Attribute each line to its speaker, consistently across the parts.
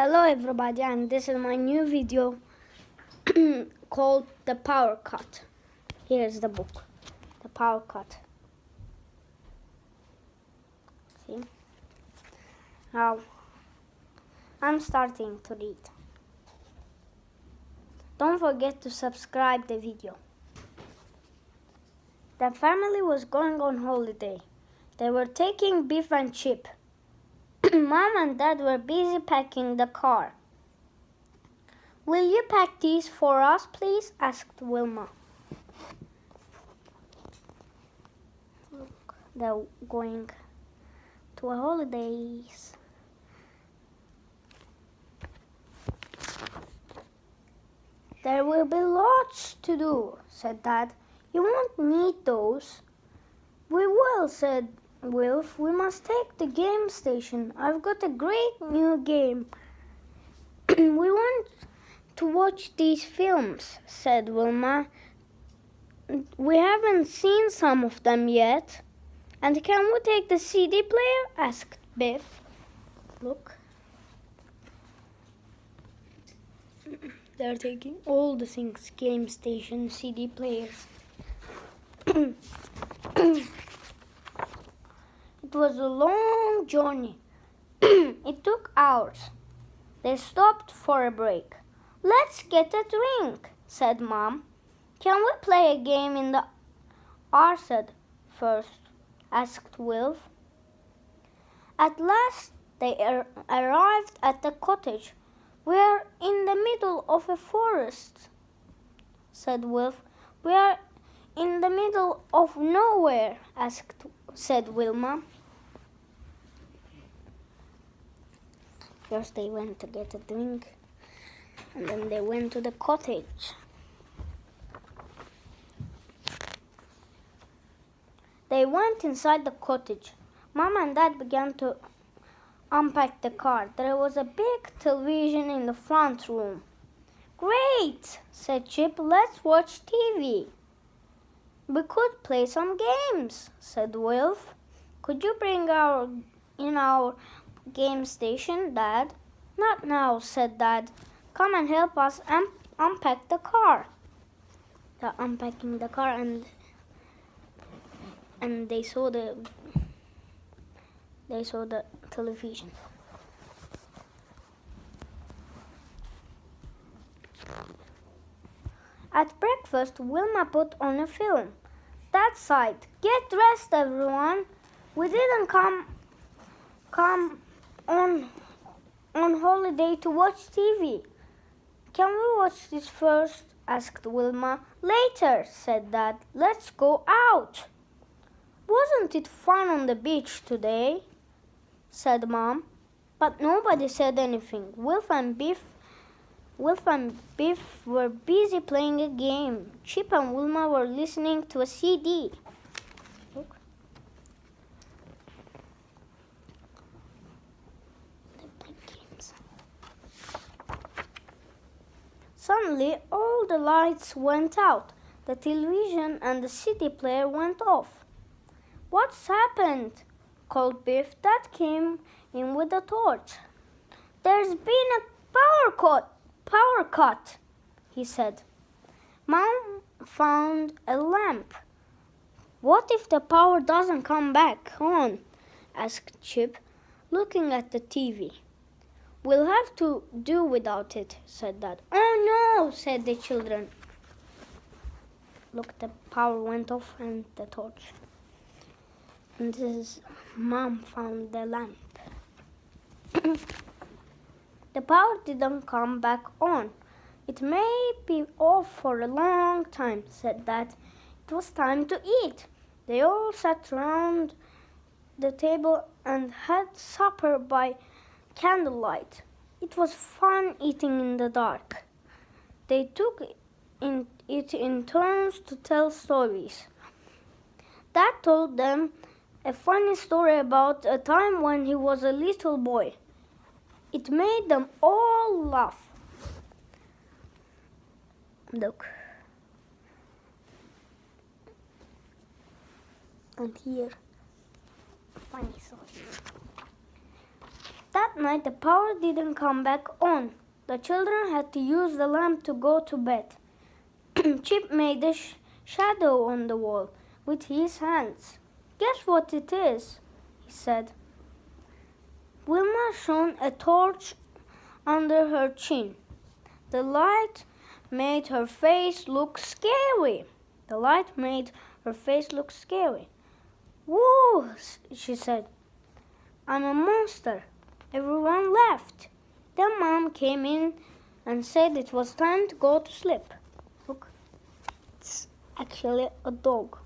Speaker 1: Hello everybody, and this is my new video called The Power Cut. Here's the book, The Power Cut. See? Now, I'm starting to read. Don't forget to subscribe the video. The family was going on holiday. They were taking Biff and Chip. Mom and Dad were busy packing the car. "Will you pack these for us, please?" asked Wilma. Look, they're going to holidays. "There will be lots to do," said Dad. "You won't need those." "We will," said Wilf. "We must take the game station. I've got a great new game." "We want to watch these films," said Wilma. "We haven't seen some of them yet." "And can we take the CD player?" asked Biff. Look. They're taking all the things: game station, CD players. It was a long journey. It took hours. They stopped for a break. "Let's get a drink," said Mom. "Can we play a game in the arcade first?" asked Wilf. At last they arrived at the cottage. "We're in the middle of a forest," said Wilf. "We are in the middle of nowhere," said Wilma. First they went to get a drink, and then they went to the cottage. They went inside the cottage. Mom and Dad began to unpack the car. There was a big television in the front room. "Great," said Chip. "Let's watch TV." "We could play some games," said Wilf. "Could you bring our game station, Dad?" "Not now," said Dad. "Come and help us unpack the car." They're unpacking the car, and they saw the television. At breakfast, Wilma put on a film. Dad sighed. "Get dressed, everyone. We didn't come on holiday to watch TV." "Can we watch this first?" asked Wilma. "Later," said Dad. "Let's go out." "Wasn't it fun on the beach today?" said Mom. But nobody said anything. Wilf and Biff were busy playing a game. Chip and Wilma were listening to a CD. Look. They play games. Suddenly, all the lights went out. The television and the CD player went off. "What's happened?" called Biff. Dad came in with a torch. "There's been a power cut," he said. Mom found a lamp. "What if the power doesn't come back on?" asked Chip, looking at the TV. "We'll have to do without it," said Dad. "Oh no," said the children. Look, the power went off and the torch. And his mom found the lamp. "The power didn't come back on. It may be off for a long time," said Dad. It was time to eat. They all sat round the table and had supper by candlelight. It was fun eating in the dark. They took it in turns to tell stories. Dad told them a funny story about a time when he was a little boy. It made them all laugh. Look. And here, funny story. Dad That night the power didn't come back on. The children had to use the lamp to go to bed. Chip made a shadow on the wall with his hands. Guess what it is? He said. Wilma shone a torch under her chin. The light made her face look scary. Whoa, she said. I'm a monster. Everyone laughed. Then Mom came in and said it was time to go to sleep. Look, it's actually a dog.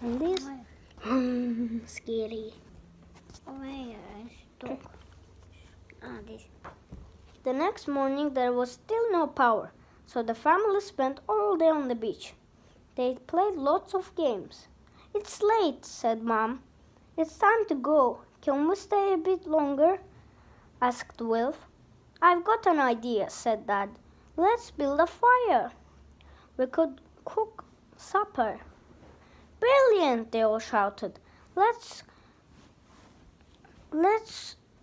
Speaker 1: And this, scary.
Speaker 2: Where is dog? This.
Speaker 1: The next morning there was still no power, so the family spent all day on the beach. They played lots of games. It's late, said Mom. It's time to go. Can we stay a bit longer? Asked Wilf. I've got an idea, said Dad. Let's build a fire. We could cook supper. Brilliant, they all shouted. Let's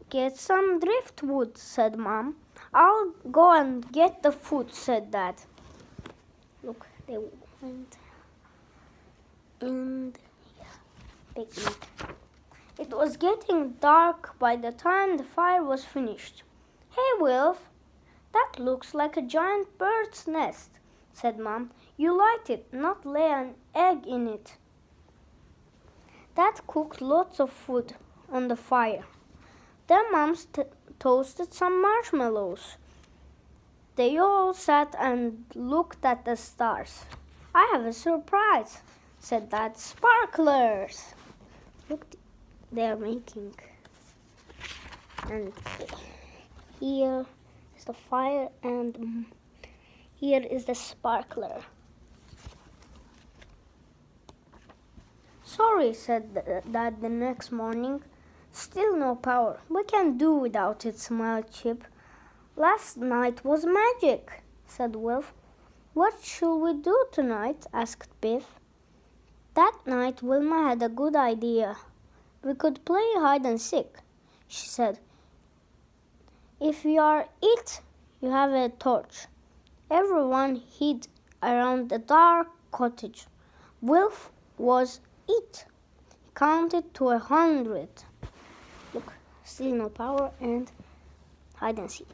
Speaker 1: get some driftwood, said Mom. I'll go and get the food, said Dad. Look, they went and picnic. It was getting dark by the time the fire was finished. Hey, Wilf, that looks like a giant bird's nest, said Mom. You light it, not lay an egg in it. Dad cooked lots of food on the fire. Then Mom toasted some marshmallows. They all sat and looked at the stars. I have a surprise, said Dad. Sparklers! Look, they are making. And here is the fire and here is the sparkler. Sorry, said Dad the next morning. Still no power. We can't do without it, smiled Chip. Last night was magic, said Wilf. What should we do tonight? Asked Biff. That night Wilma had a good idea. We could play hide and seek, she said. If you are it, you have a torch. Everyone hid around the dark cottage. Wilf was it. He counted to 100. Look, still no power and hide and seek.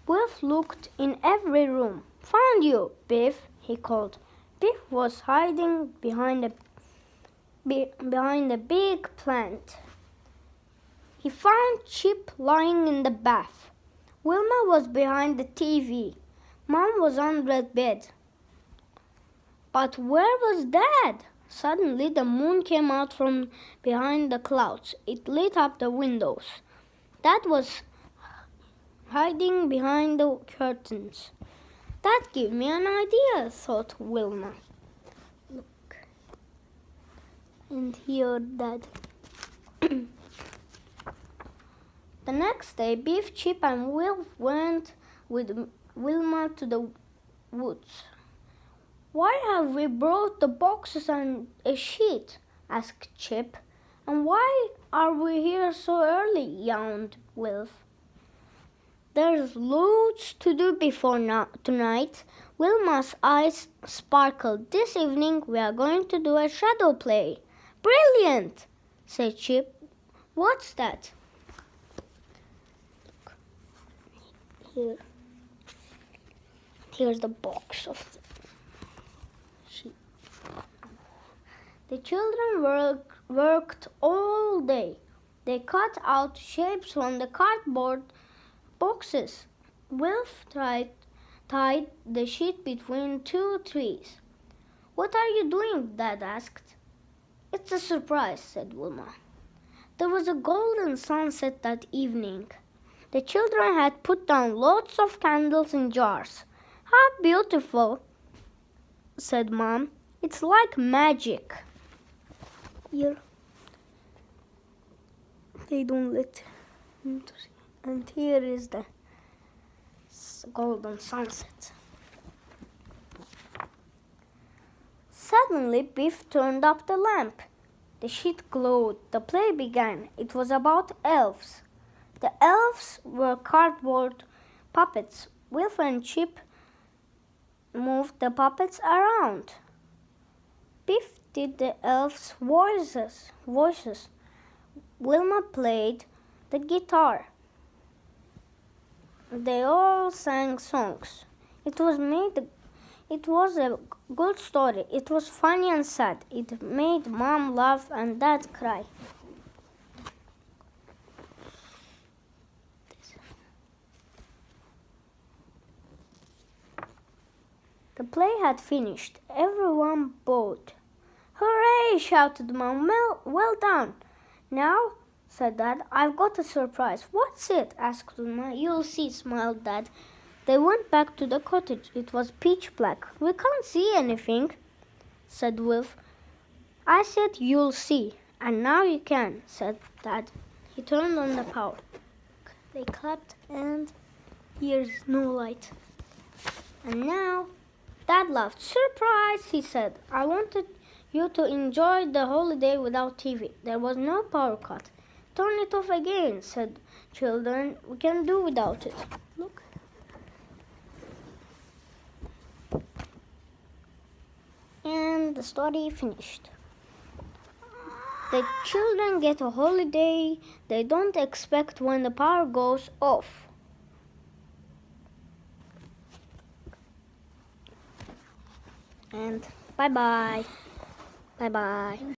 Speaker 1: Wilf looked in every room. Found you, Biff, he called. Biff was hiding behind a big plant. He found Chip lying in the bath. Wilma was behind the TV. Mom was under the bed. But where was Dad? Suddenly the moon came out from behind the clouds. It lit up the windows. Dad was hiding behind the curtains. That gave me an idea, thought Wilma. Look. And here Dad. The next day, Biff, Chip, and Wilf went with Wilma to the woods. Why have we brought the boxes and a sheet? Asked Chip. And why are we here so early? Yawned Wilf. There's loads to do before tonight. Wilma's eyes sparkled. This evening we are going to do a shadow play. Brilliant, said Chip. What's that? Here's the box of the sheep. The children worked all day. They cut out shapes from the cardboard boxes. Wilf tied the sheet between two trees. What are you doing? Dad asked. It's a surprise, said Wilma. There was a golden sunset that evening. The children had put down lots of candles in jars. How beautiful, said Mom. It's like magic. Here, they don't let him to see. And here is the golden sunset. Suddenly, Biff turned up the lamp. The sheet glowed. The play began. It was about elves. The elves were cardboard puppets. Wilf and Chip moved the puppets around. Biff did the elves' voices. Wilma played the guitar. They all sang songs. It was a good story. It was funny and sad. It made Mom laugh and Dad cry. The play had finished. Everyone bowed. "Hooray!" shouted Mom. "Well done." "Now," said Dad, "I've got a surprise." "What's it?" asked Wilma. "You'll see," smiled Dad. They went back to the cottage. It was pitch black. "We can't see anything," said Wilf. "I said you'll see, and now you can," said Dad. He turned on the power. They clapped, and here's no light. And now Dad laughed. "Surprise," he said. "I wanted you to enjoy the holiday without TV. There was no power cut." "Turn it off again," said children. "We can do without it." Look. And the story finished. The children get a holiday they don't expect when the power goes off. And bye-bye. Bye-bye.